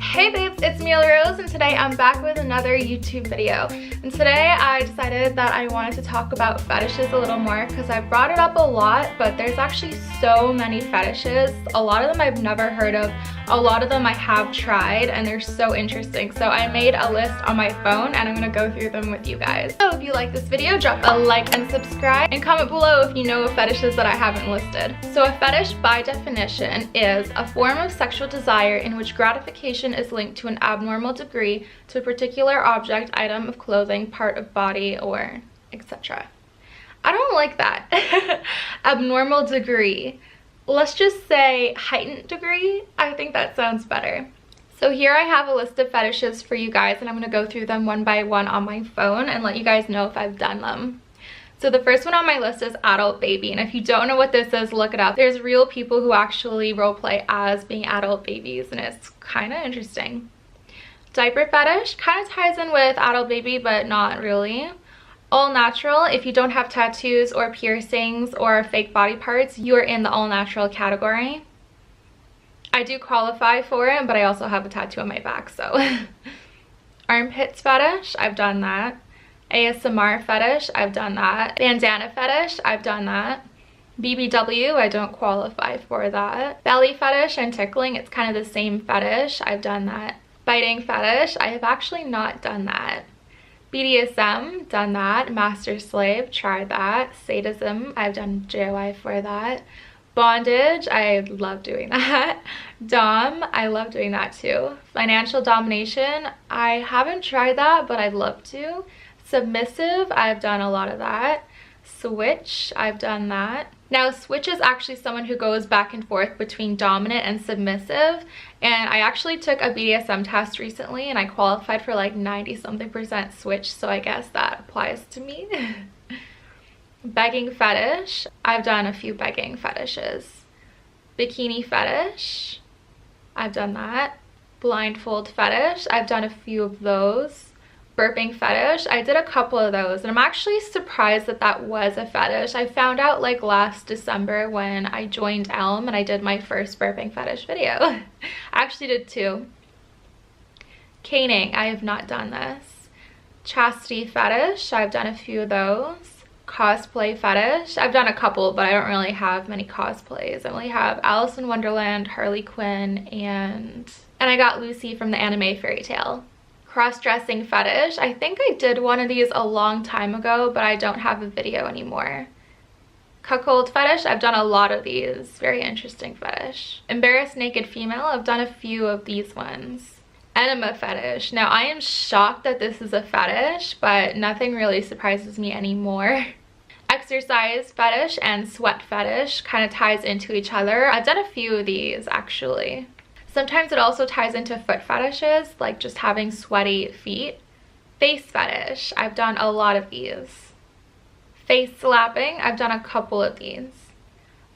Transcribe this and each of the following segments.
Hey babes, it's Mila Rose, and today I'm back with another YouTube video. And today I decided that I wanted to talk about fetishes a little more because I brought it up a lot, but there's actually so many fetishes. A lot of them I've never heard of, a lot of them I have tried, and they're so interesting. So I made a list on my phone and I'm gonna go through them with you guys. So if you like this video, drop a like and subscribe, and comment below if you know of fetishes that I haven't listed. So a fetish, by definition, is a form of sexual desire in which gratification is linked to an abnormal degree to a particular object, item of clothing, part of body, or etc. I don't like that. Abnormal degree. Let's just say heightened degree. I think that sounds better. So here I have a list of fetishes for you guys, and I'm going to go through them one by one on my phone and let you guys know if I've done them. So the first one on my list is adult baby, and if you don't know what this is, look it up. There's real people who actually roleplay as being adult babies, and it's kind of interesting. Diaper fetish kind of ties in with adult baby, but not really. All natural, if you don't have tattoos or piercings or fake body parts, you are in the all natural category. I do qualify for it, but I also have a tattoo on my back, so. Armpits fetish, I've done that. ASMR fetish, I've done that. Bandana fetish, I've done that. BBW, I don't qualify for that. Belly fetish and tickling, it's kind of the same fetish, I've done that. Biting fetish, I have actually not done that. BDSM, done that. Master slave, tried that. Sadism, I've done JOI for that. Bondage, I love doing that. Dom, I love doing that too. Financial domination, I haven't tried that, but I'd love to. Submissive, I've done a lot of that. Switch, I've done that. Now, switch is actually someone who goes back and forth between dominant and submissive. And I actually took a BDSM test recently and I qualified for like 90-something% switch, so I guess that applies to me. Begging fetish, I've done a few begging fetishes. Bikini fetish, I've done that. Blindfold fetish, I've done a few of those. Burping fetish, I did a couple of those, and I'm actually surprised that that was a fetish. I found out like last December when I joined Elm and I did my first burping fetish video. I actually did two. Caning, I have not done this. Chastity fetish, I've done a few of those. Cosplay fetish, I've done a couple, but I don't really have many cosplays. I only have Alice in Wonderland, Harley Quinn, and I got Lucy from the anime fairy tale. Cross-dressing fetish, I think I did one of these a long time ago, but I don't have a video anymore. Cuckold fetish, I've done a lot of these. Very interesting fetish. Embarrassed naked female, I've done a few of these ones. Enema fetish, now I am shocked that this is a fetish, but nothing really surprises me anymore. Exercise fetish and sweat fetish kind of ties into each other. I've done a few of these actually. Sometimes it also ties into foot fetishes, like just having sweaty feet. Face fetish, I've done a lot of these. Face slapping, I've done a couple of these.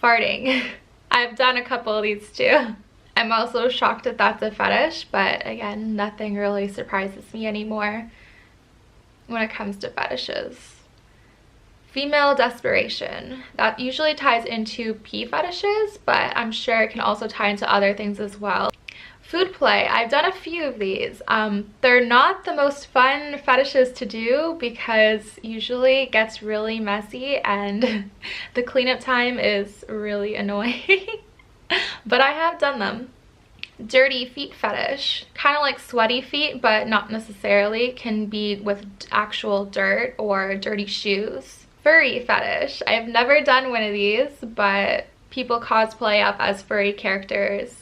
Farting, I've done a couple of these too. I'm also shocked that that's a fetish, but again, nothing really surprises me anymore when it comes to fetishes. Female desperation, that usually ties into pee fetishes, but I'm sure it can also tie into other things as well. Food play, I've done a few of these. They're not the most fun fetishes to do because usually it gets really messy and the cleanup time is really annoying, but I have done them. Dirty feet fetish, kind of like sweaty feet, but not necessarily, can be with actual dirt or dirty shoes. Furry fetish, I've never done one of these, but people cosplay up as furry characters,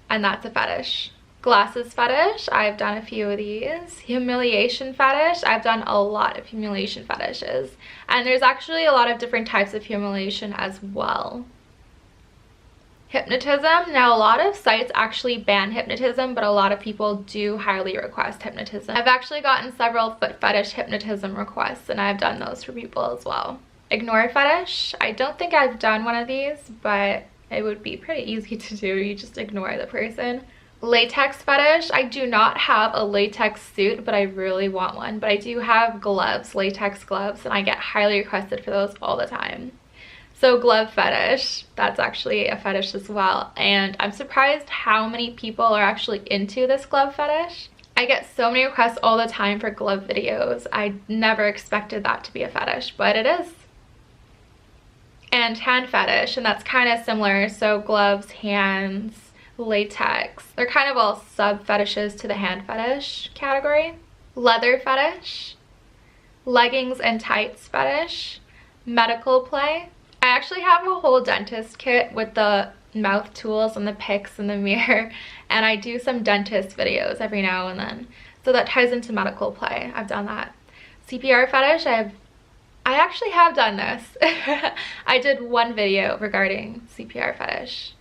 and that's a fetish. Glasses fetish, I've done a few of these. Humiliation fetish, I've done a lot of humiliation fetishes, and there's actually a lot of different types of humiliation as well. Hypnotism, now a lot of sites actually ban hypnotism, but a lot of people do highly request hypnotism. I've actually gotten several foot fetish hypnotism requests, and I've done those for people as well. Ignore fetish, I don't think I've done one of these, but it would be pretty easy to do. You just ignore the person. Latex fetish, I do not have a latex suit, but I really want one. But I do have gloves, latex gloves, and I get highly requested for those all the time. So glove fetish, that's actually a fetish as well. And I'm surprised how many people are actually into this glove fetish. I get so many requests all the time for glove videos. I never expected that to be a fetish, but it is. And hand fetish, and that's kind of similar. So gloves, hands, latex. They're kind of all sub fetishes to the hand fetish category. Leather fetish, leggings and tights fetish, medical play. I actually have a whole dentist kit with the mouth tools and the picks and the mirror, and I do some dentist videos every now and then. So that ties into medical play. I've done that. CPR fetish, I actually have done this. I did one video regarding CPR fetish.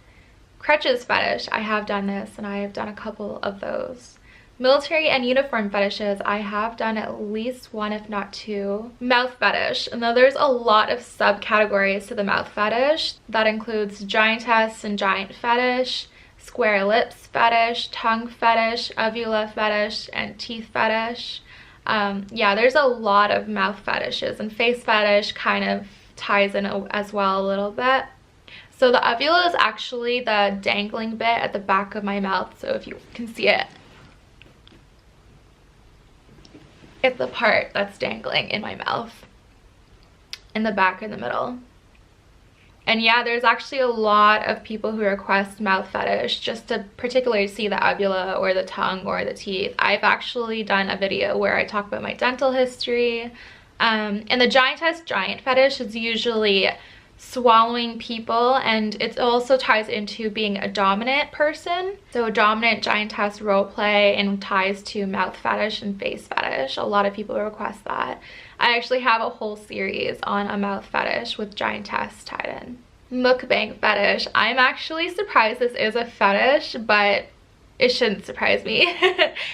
Crutches fetish, I have done this, and I have done a couple of those. Military and uniform fetishes, I have done at least one, if not two. Mouth fetish, and though there's a lot of subcategories to the mouth fetish. That includes giantess and giant fetish, square lips fetish, tongue fetish, uvula fetish, and teeth fetish. Yeah, there's a lot of mouth fetishes, and face fetish kind of ties in as well a little bit. So the uvula is actually the dangling bit at the back of my mouth, so if you can see it, it's the part that's dangling in my mouth, in the back in the middle. And yeah, there's actually a lot of people who request mouth fetish just to particularly see the uvula or the tongue or the teeth. I've actually done a video where I talk about my dental history. And the giantess giant fetish is usually swallowing people, and it also ties into being a dominant person. So a dominant giantess role play and ties to mouth fetish and face fetish. A lot of people request that. I actually have a whole series on a mouth fetish with giantess tied in. Mukbang fetish. I'm actually surprised this is a fetish, but it shouldn't surprise me.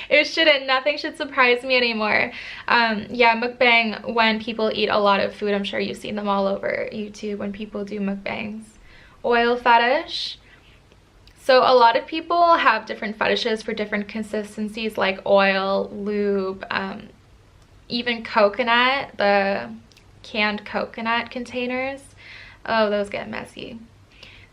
It shouldn't. Nothing should surprise me anymore. Yeah, mukbang, when people eat a lot of food. I'm sure you've seen them all over YouTube when people do mukbangs. Oil fetish. So a lot of people have different fetishes for different consistencies, like oil, lube, even coconut, the canned coconut containers. Oh, those get messy.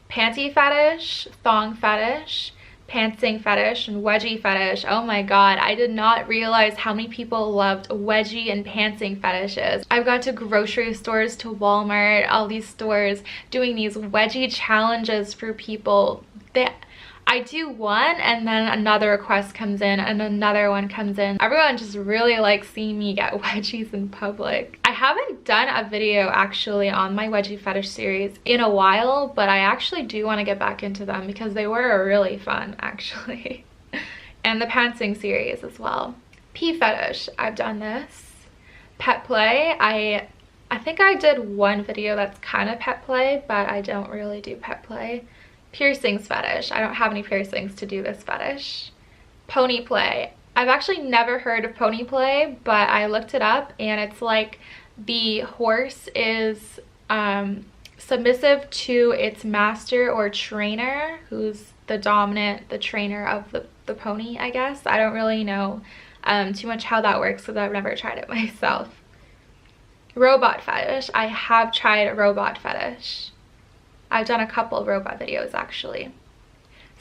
Panty fetish, thong fetish, pantsing fetish, and wedgie fetish. Oh my god, I did not realize how many people loved wedgie and pantsing fetishes. I've gone to grocery stores, to Walmart, all these stores doing these wedgie challenges for people. I do one and then another request comes in and another one comes in. Everyone just really likes seeing me get wedgies in public. I haven't done a video actually on my wedgie fetish series in a while, but I actually do want to get back into them because they were really fun actually. And the pantsing series as well. Pee fetish, I've done this. Pet play, I think I did one video that's kind of pet play, but I don't really do pet play. Piercings fetish. I don't have any piercings to do this fetish. Pony play. I've actually never heard of pony play, but I looked it up and it's like the horse is submissive to its master or trainer, who's the trainer of the pony, I guess. I don't really know too much how that works because I've never tried it myself. Robot fetish. I have tried a robot fetish. I've done a couple of robot videos actually.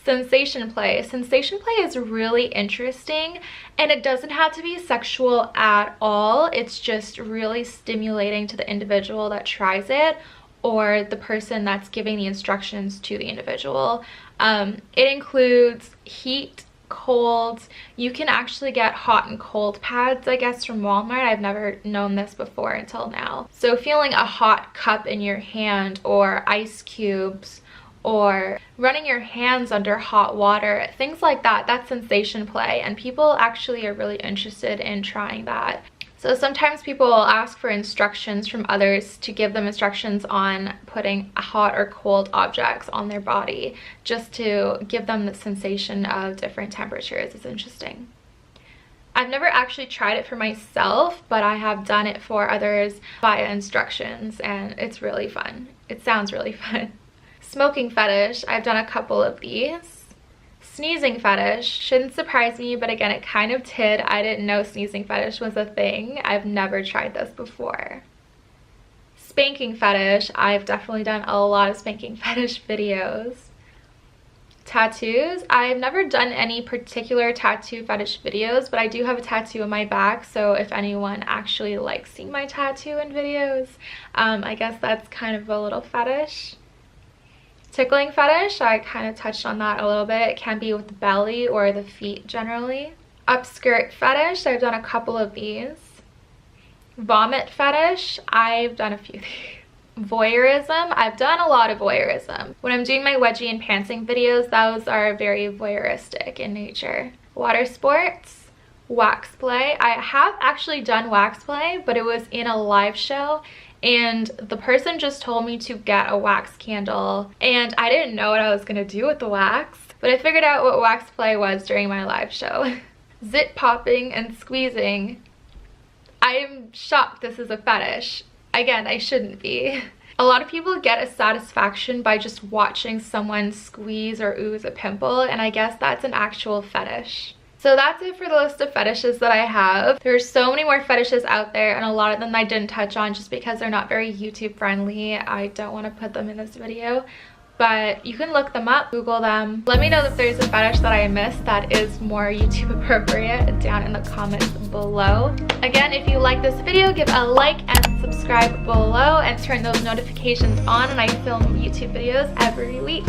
Sensation play. Sensation play is really interesting, and it doesn't have to be sexual at all. It's just really stimulating to the individual that tries it or the person that's giving the instructions to the individual. It includes heat, cold. You can actually get hot and cold pads, I guess, from Walmart. I've never known this before until now. So feeling a hot cup in your hand, or ice cubes, or running your hands under hot water, things like that, that's sensation play, and people actually are really interested in trying that. So sometimes people will ask for instructions from others to give them instructions on putting hot or cold objects on their body, just to give them the sensation of different temperatures. It's interesting. I've never actually tried it for myself, but I have done it for others via instructions, and it's really fun. It sounds really fun. Smoking fetish. I've done a couple of these. Sneezing fetish shouldn't surprise me, but again, it kind of did. I didn't know sneezing fetish was a thing. I've never tried this before. Spanking fetish. I've definitely done a lot of spanking fetish videos. Tattoos. I've never done any particular tattoo fetish videos, but I do have a tattoo on my back, so if anyone actually likes seeing my tattoo in videos, I guess that's kind of a little fetish. Tickling fetish, I kind of touched on that a little bit. It can be with the belly or the feet generally. Upskirt fetish, I've done a couple of these. Vomit fetish, I've done a few of these. Voyeurism, I've done a lot of voyeurism. When I'm doing my wedgie and pantsing videos, those are very voyeuristic in nature. Water sports, wax play. I have actually done wax play, but it was in a live show, and the person just told me to get a wax candle, and I didn't know what I was gonna do with the wax, but I figured out what wax play was during my live show. Zit popping and squeezing. I'm shocked this is a fetish. Again, I shouldn't be. A lot of people get a satisfaction by just watching someone squeeze or ooze a pimple, and I guess that's an actual fetish. So that's it for the list of fetishes that I have. There's so many more fetishes out there, and a lot of them I didn't touch on just because they're not very YouTube friendly. I don't want to put them in this video, but you can look them up, Google them. Let me know if there's a fetish that I missed that is more YouTube appropriate down in the comments below. Again, if you like this video, give a like and subscribe below and turn those notifications on, and I film YouTube videos every week.